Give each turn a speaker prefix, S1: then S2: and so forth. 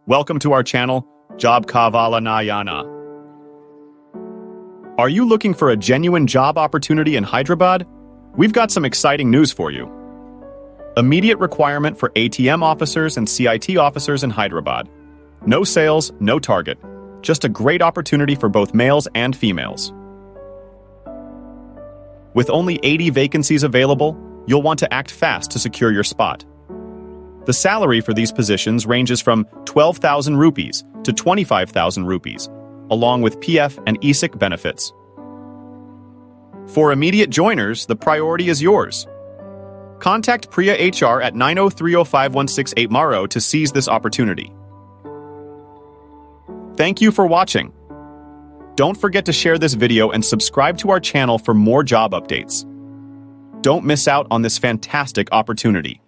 S1: Welcome to our channel, Job Kavala Nayana. Are you looking for a genuine job opportunity in Hyderabad? We've got some exciting news for you. Immediate requirement for ATM officers and CIT officers in Hyderabad. No sales, no target. Just a great opportunity for both males and females. With only 80 vacancies available, you'll want to act fast to secure your spot. The salary for these positions ranges from 12,000 rupees to 25,000 rupees, along with PF and ESIC benefits. For immediate joiners, the priority is yours. Contact Priya HR at 9030516 Maro to seize this opportunity. Thank you for watching. Don't forget to share this video and subscribe to our channel for more job updates. Don't miss out on this fantastic opportunity.